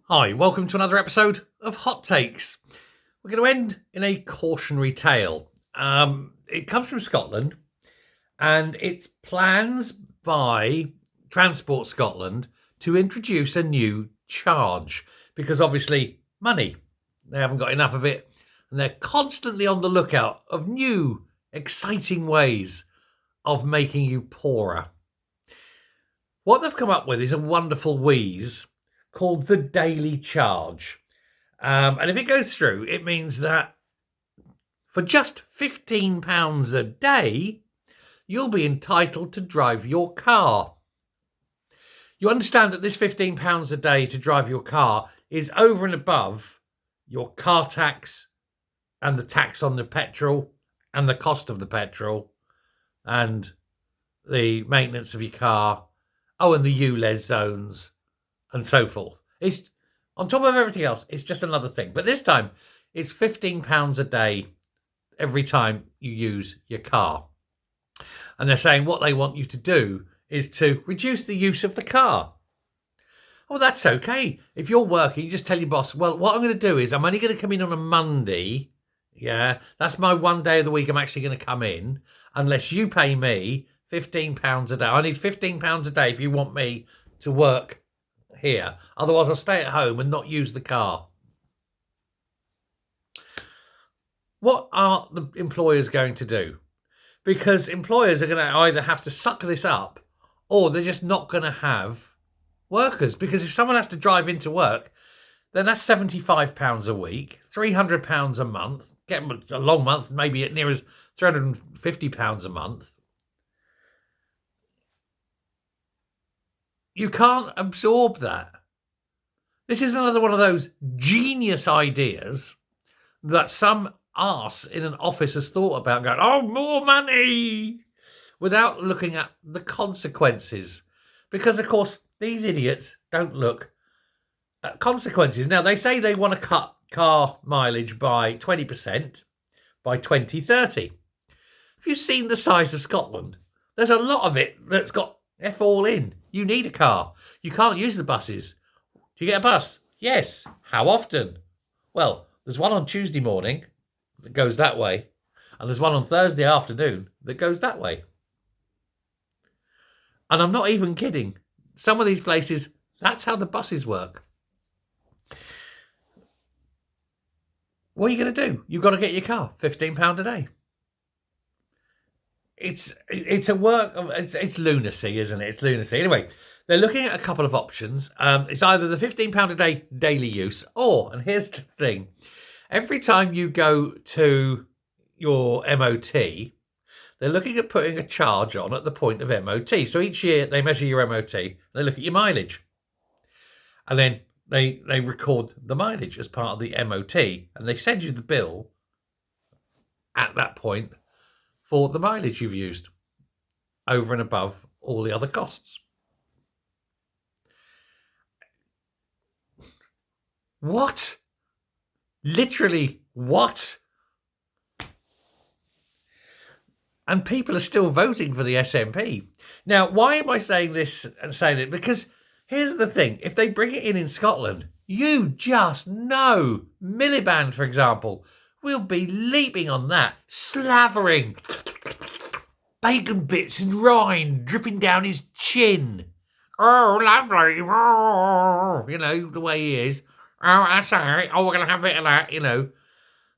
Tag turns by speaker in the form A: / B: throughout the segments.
A: Hi, welcome to another episode of Hot Takes. We're going to end in a cautionary tale. It comes from Scotland, and it's plans by Transport Scotland to introduce a new charge because obviously money. They haven't got enough of it, and they're constantly on the lookout of new, exciting ways of making you poorer. What they've come up with is a wonderful wheeze called the daily charge. And if it goes through, it means that for just £15 a day, you'll be entitled to drive your car. You understand that this £15 a day to drive your car is over and above your car tax and the tax on the petrol and the cost of the petrol and the maintenance of your car. Oh, and the ULEZ zones and so forth. It's on top of everything else, it's just another thing. But this time, it's £15 a day every time you use your car. And they're saying what they want you to do is to reduce the use of the car. Well, that's okay. If you're working, you just tell your boss, well, what I'm going to do is I'm only going to come in on a Monday. Yeah, that's my one day of the week I'm actually going to come in, unless you pay me £15 a day. I need £15 a day if you want me to work here. Otherwise, I'll stay at home and not use the car. What are the employers going to do? Because employers are going to either have to suck this up or they're just not going to have workers. Because if someone has to drive into work, then that's £75 a week, £300 a month, get a long month, maybe at near as £350 a month. You can't absorb that. This is another one of those genius ideas that some arse in an office has thought about, going, oh, more money, without looking at the consequences. Because, of course, these idiots don't look at consequences. Now, they say they want to cut car mileage by 20% by 2030. If you've seen the size of Scotland, there's a lot of it that's got F all in. You need a car. You can't use the buses. Do you get a bus? Yes. How often? Well, there's one on Tuesday morning that goes that way, and there's one on Thursday afternoon that goes that way. And I'm not even kidding. Some of these places, that's how the buses work. What are you going to do? You've got to get your car, £15 a day. It's a work of, it's lunacy, isn't it? It's lunacy. Anyway, they're looking at a couple of options. It's either the £15 a day daily use, or, and here's the thing, every time you go to your MOT, they're looking at putting a charge on at the point of MOT. So each year they measure your MOT, they look at your mileage, and then they record the mileage as part of the MOT, and they send you the bill at that point for the mileage you've used over and above all the other costs. What? Literally, what? And people are still voting for the SNP. Now, why am I saying this and saying it? Because here's the thing. If they bring it in Scotland, you just know. Miliband, for example, will be leaping on that, slavering. Bacon bits and rind dripping down his chin. Oh, lovely. Oh, you know, the way he is. Oh, that's all right. Oh, we're going to have a bit of that, you know.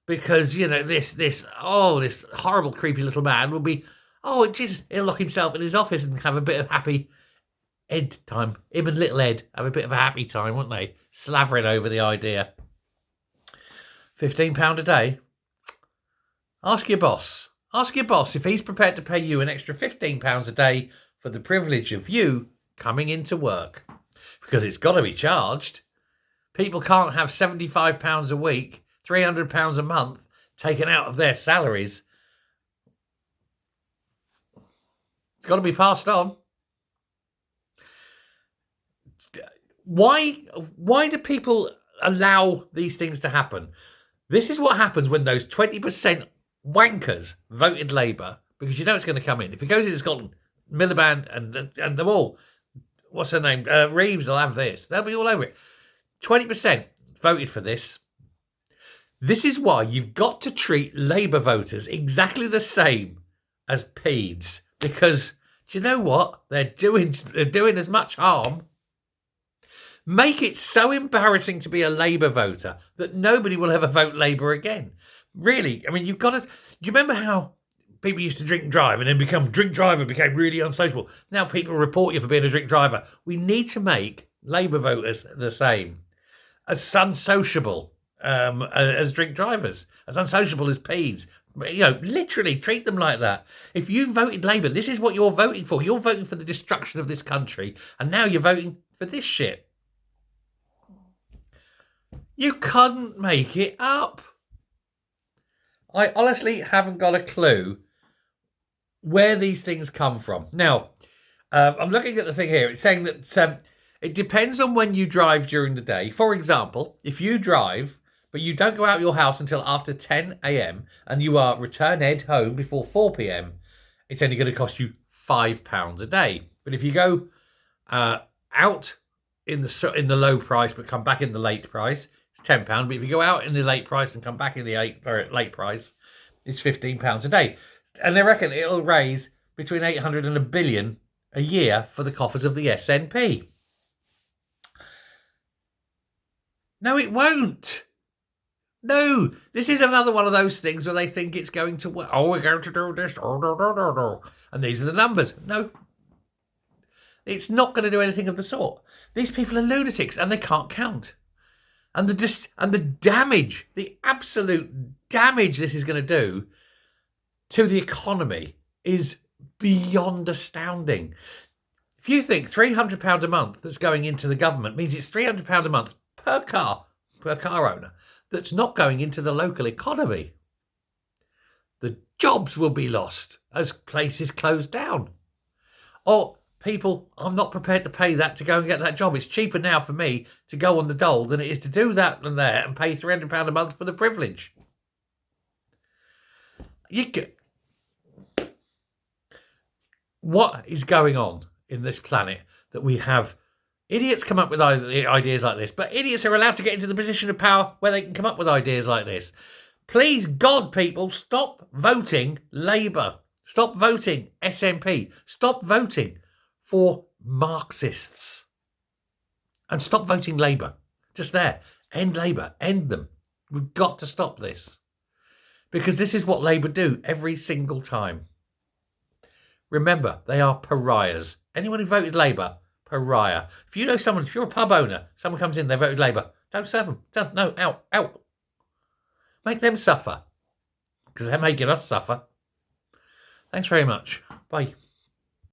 A: Because, you know, this horrible, creepy little man will be, he'll lock himself in his office and have a bit of happy Ed time. Him and little Ed have a bit of a happy time, won't they? Slavering over the idea. £15 a day. Ask your boss. Ask your boss if he's prepared to pay you an extra £15 a day for the privilege of you coming into work. Because it's got to be charged. People can't have £75 a week, £300 a month taken out of their salaries. It's got to be passed on. Why do people allow these things to happen? This is what happens when those 20% wankers voted Labour, because you know it's going to come in. If it goes into Scotland, Miliband and them all, what's her name? Reeves will have this. They'll be all over it. 20% voted for this. This is why you've got to treat Labour voters exactly the same as PEDs, because do you know what? They're doing as much harm. Make it so embarrassing to be a Labour voter that nobody will ever vote Labour again. Really, I mean, you've got to. Do you remember how people used to drink and drive and then became really unsociable? Now people report you for being a drink driver. We need to make Labour voters the same, as unsociable as drink drivers, as unsociable as PEDs. You know, literally treat them like that. If you voted Labour, this is what you're voting for. You're voting for the destruction of this country, and now you're voting for this shit. You couldn't make it up. I honestly haven't got a clue where these things come from. Now, I'm looking at the thing here. It's saying that it depends on when you drive during the day. For example, if you drive, but you don't go out your house until after 10 a.m. and you are return-ed home before 4 p.m., it's only going to cost you £5 a day. But if you go out in the low price but come back in the late price, it's £10. But if you go out in the late price and come back in the late price, it's £15 a day. And they reckon it'll raise between 800 and a billion a year for the coffers of the SNP. No, it won't. No, this is another one of those things where they think it's going to work. Oh, we're going to do this. And these are the numbers. No, it's not going to do anything of the sort. These people are lunatics and they can't count. And the damage, the absolute damage this is going to do to the economy is beyond astounding. If you think £300 a month that's going into the government means it's £300 a month per car owner that's not going into the local economy. The jobs will be lost as places close down. Or people, I'm not prepared to pay that to go and get that job. It's cheaper now for me to go on the dole than it is to do that and there and pay £300 a month for the privilege. What is going on in this planet that we have idiots come up with ideas like this, but idiots are allowed to get into the position of power where they can come up with ideas like this? Please, God, people, stop voting Labour. Stop voting SNP. Stop voting for Marxists. And stop voting Labour. Just there. End Labour. End them. We've got to stop this. Because this is what Labour do every single time. Remember, they are pariahs. Anyone who voted Labour, pariah. If you know someone, if you're a pub owner, someone comes in, they voted Labour, don't serve them. No, out. Make them suffer. Because they're making us suffer. Thanks very much. Bye.